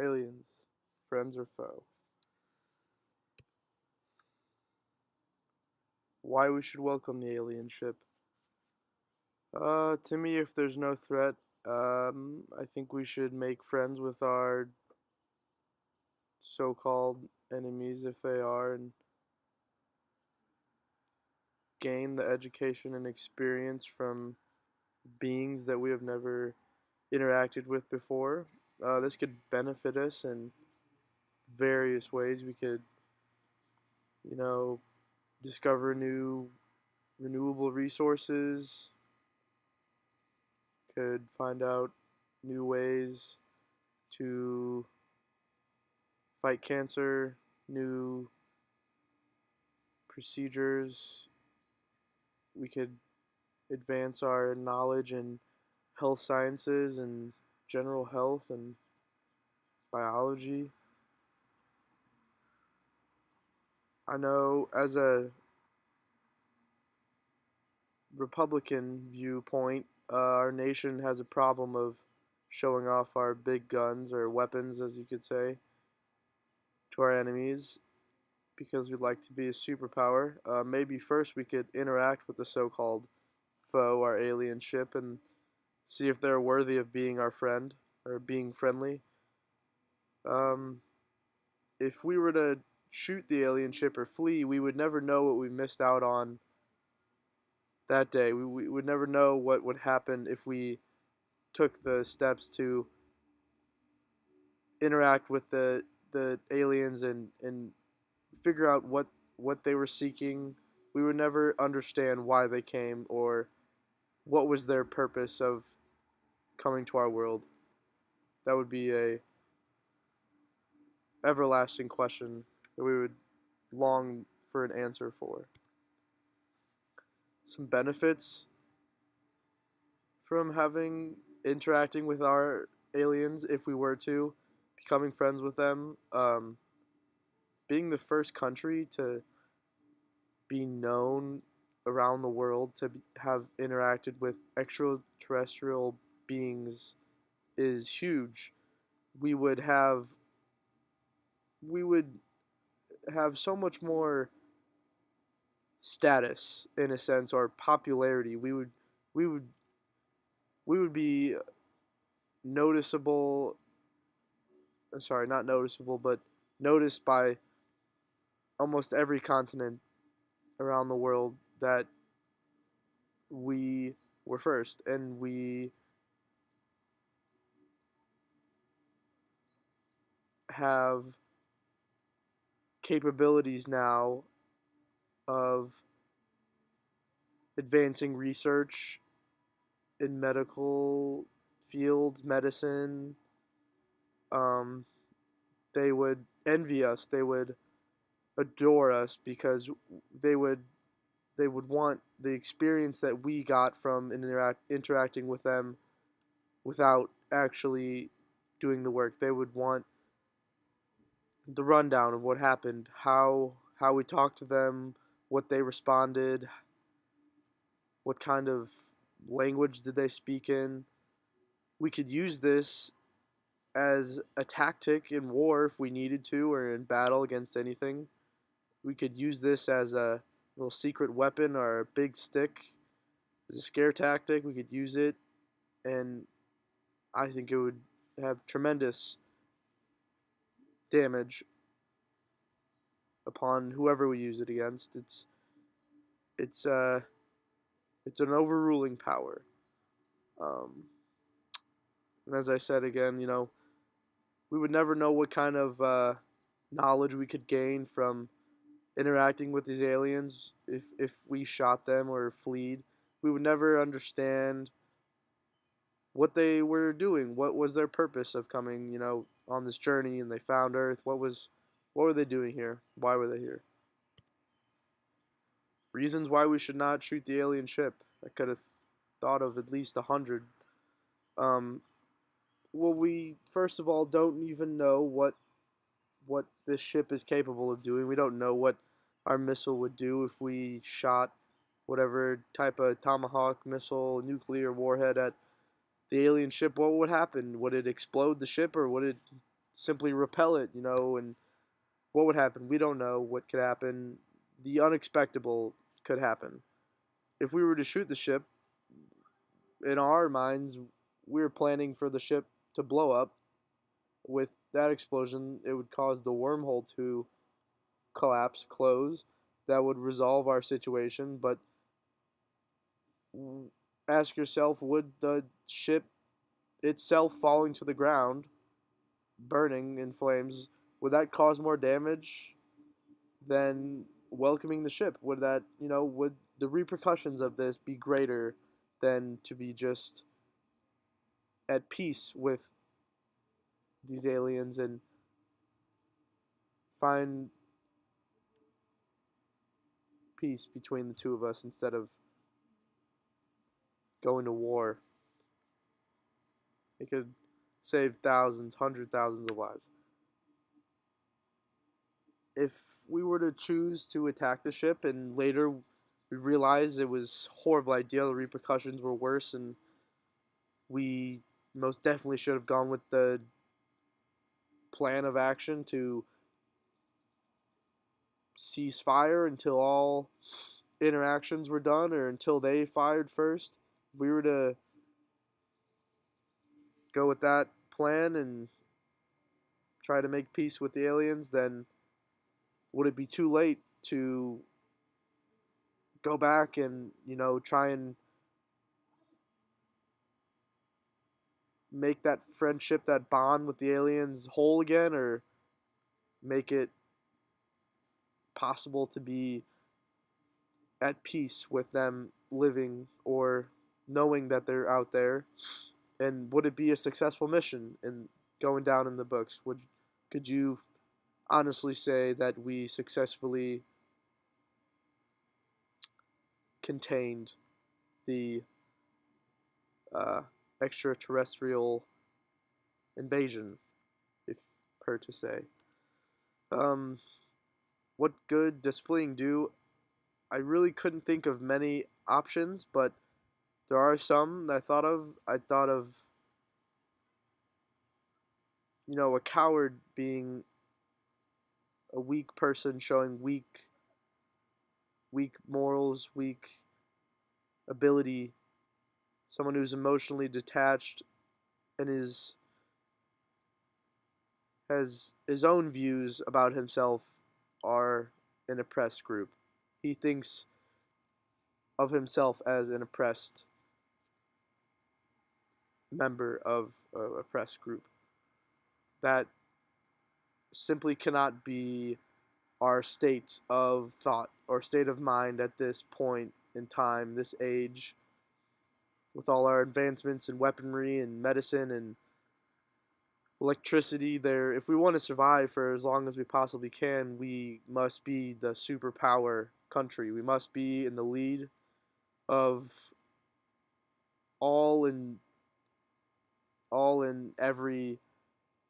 Aliens, friends or foe? Why we should welcome the alien ship? To me, if there's no threat, I think we should make friends with our so-called enemies if they are, and gain the education and experience from beings that we have never interacted with before. This could benefit us in various ways. We could, you know, discover new renewable resources, could find out new ways to fight cancer, new procedures. We could advance our knowledge in health sciences and general health and biology. I know as a Republican viewpoint, our nation has a problem of showing off our big guns or weapons, as you could say, to our enemies because we'd like to be a superpower. Maybe first we could interact with the so-called foe, our alien ship, and see if they're worthy of being our friend or being friendly. Um, if we were to shoot the alien ship or flee, we would never know what we missed out on that day. We would never know what would happen if we took the steps to interact with the aliens and figure out what they were seeking. We would never understand why they came or what was their purpose of coming to our world. That would be a everlasting question that we would long for an answer for. Some benefits from having interacting with our aliens if we were to becoming friends with them, being the first country to be known around the world to have interacted with extraterrestrial beings is huge. We would have we would have so much more status in a sense or popularity. We would we would be noticeable. Sorry, not noticeable, but noticed by almost every continent around the world that we were first, and we have capabilities now of advancing research in medical fields, medicine. Um, they would envy us. They would adore us because they would they would want the experience that we got from interacting with them without actually doing the work. They would want the rundown of what happened, how we talked to them, what they responded, what kind of language did they speak in. We could use this as a tactic in war if we needed to, or in battle against anything. We could use this as a little secret weapon or a big stick as a scare tactic. We could use it, and I think it would have tremendous damage upon whoever we use it against. It's uh it's an overruling power. Um, and as I said again, we would never know what kind of knowledge we could gain from interacting with these aliens if we shot them or fled. We would never understand what they were doing. What was their purpose of coming, on this journey and they found Earth? What were they doing here? Why were they here? Reasons why we should not shoot the alien ship. I could have thought of at least 100. Um, well, we first of all don't even know what this ship is capable of doing. We don't know what our missile would do if we shot whatever type of tomahawk missile, nuclear warhead at the alien ship. What would happen? Would it explode the ship or would it simply repel it, and what would happen? We don't know what could happen. The unexpected could happen. If we were to shoot the ship, in our minds, we were planning for the ship to blow up. With that explosion, it would cause the wormhole to collapse, close. That would resolve our situation. But ask yourself, would the ship itself falling to the ground, burning in flames, would that cause more damage than welcoming the ship? Would the repercussions of this be greater than to be just at peace with these aliens and find peace between the two of us instead of going to war? It could save thousands, hundred thousands of lives. If we were to choose to attack the ship and later we realized it was a horrible idea, the repercussions were worse, and we most definitely should have gone with the plan of action to cease fire until all interactions were done or until they fired first. If we were to go with that plan and try to make peace with the aliens, then would it be too late to go back and, try and make that friendship, that bond with the aliens whole again, or make it possible to be at peace with them living or knowing that they're out there? And would it be a successful mission in going down in the books? Could you honestly say that we successfully contained the uh, extraterrestrial invasion, if per to say? Um, what good does fleeing do? I really couldn't think of many options, but there are some that I thought of. I thought of, a coward being a weak person showing weak morals, weak ability, someone who's emotionally detached and has his own views about himself are an oppressed group. He thinks of himself as an oppressed member of an oppressed group. That simply cannot be our state of thought or state of mind at this point in time, this age, with all our advancements in weaponry and medicine and electricity. There, if we want to survive for as long as we possibly can, we must be the superpower country. We must be in the lead of all in all in every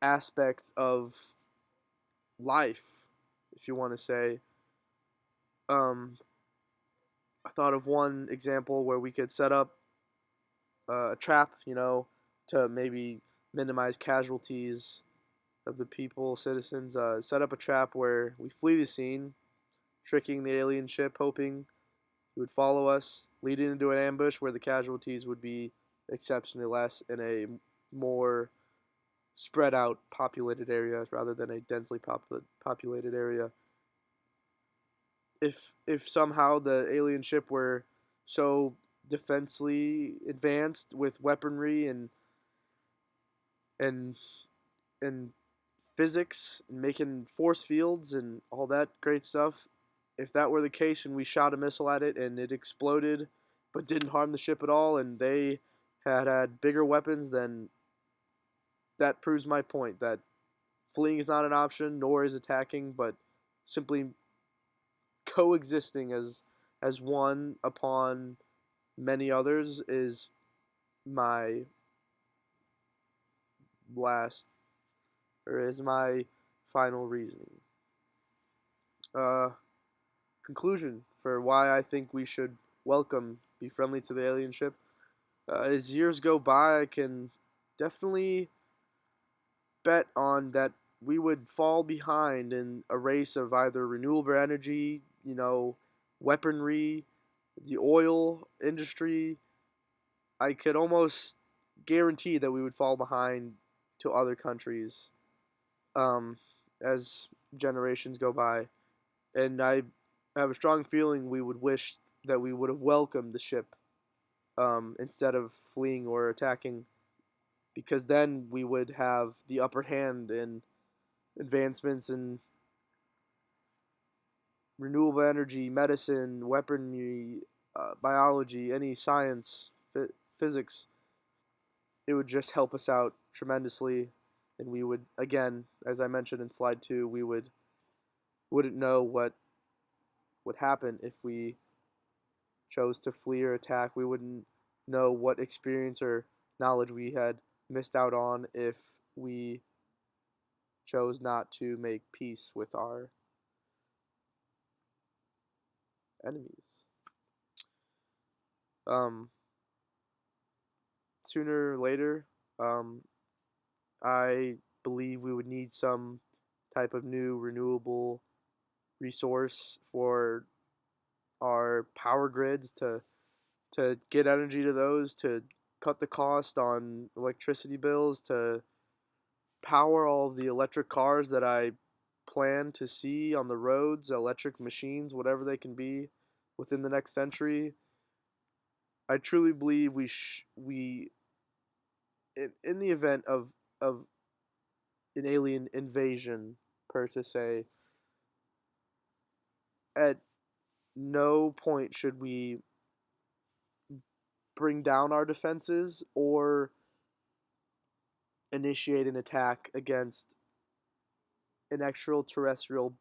aspect of life, if you want to say. um I thought of one example where we could set up a trap, to maybe minimize casualties of the people, citizens. Set up a trap where we flee the scene, tricking the alien ship, hoping he would follow us, leading into an ambush where the casualties would be exceptionally less in a more spread out populated area rather than a densely populated area. If somehow the alien ship were so defensively advanced with weaponry and and physics and making force fields and all that great stuff, if that were the case and we shot a missile at it and it exploded but didn't harm the ship at all and they had bigger weapons, then that proves my point that fleeing is not an option, nor is attacking, but simply coexisting as one upon many others is my last or is my final reasoning. Uh, Conclusion for why I think we should be friendly to the alien ship. As years go by, I can definitely bet on that we would fall behind in a race of either renewable energy, weaponry, the oil industry. I could almost guarantee that we would fall behind to other countries as generations go by. And I have a strong feeling we would wish that we would have welcomed the ship instead of fleeing or attacking, because then we would have the upper hand in advancements in renewable energy, medicine, weaponry, biology, any science, physics. It would just help us out tremendously, and we would, again, as I mentioned in slide 2, we wouldn't know what would happen if we chose to flee or attack. We wouldn't know what experience or knowledge we had missed out on if we chose not to make peace with our enemies. Um, Sooner or later, um, I believe we would need some type of new renewable resource for our power grids to get energy to those, to cut the cost on electricity bills, to power all of the electric cars that I plan to see on the roads, electric machines, whatever they can be, within the next century. I truly believe we in the event of an alien invasion, per to say, at no point should we bring down our defenses or initiate an attack against an extraterrestrial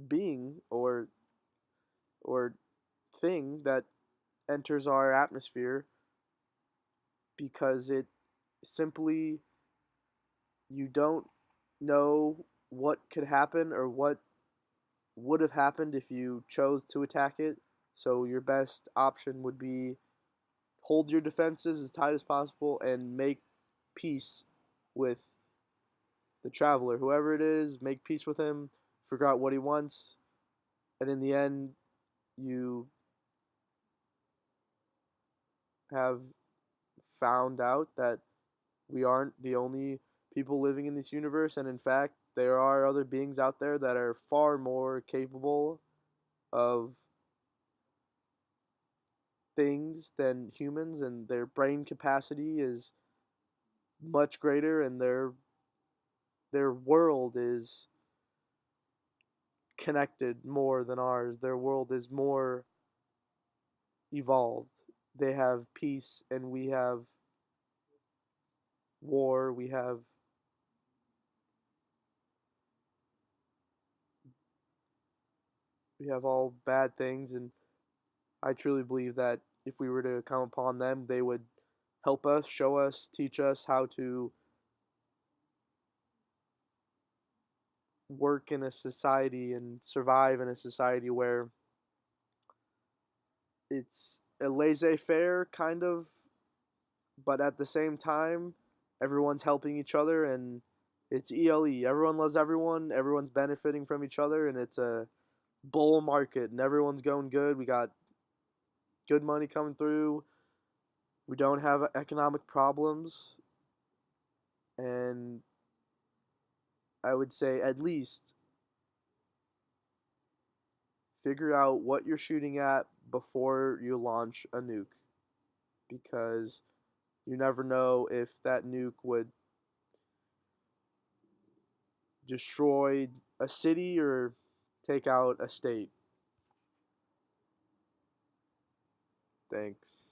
being or thing that enters our atmosphere, because it simply, you don't know what could happen or what would have happened if you chose to attack it. So your best option would be hold your defenses as tight as possible and make peace with the traveler, whoever it is. Make peace with him, figure out what he wants, and in the end, you have found out that we aren't the only people living in this universe, and in fact, there are other beings out there that are far more capable of things than humans, and their brain capacity is much greater, and their world is connected more than ours. Their world is more evolved. They have peace, and we have war. We have all bad things, and I truly believe that if we were to come upon them, they would help us, show us, teach us how to work in a society and survive in a society where it's a laissez-faire kind of, but at the same time, everyone's helping each other, and it's ELE. Everyone loves everyone. Everyone's benefiting from each other, and it's a bull market, and everyone's going good. We got good money coming through. We don't have economic problems, and I would say at least figure out what you're shooting at before you launch a nuke, because you never know if that nuke would destroy a city or take out a state. Thanks.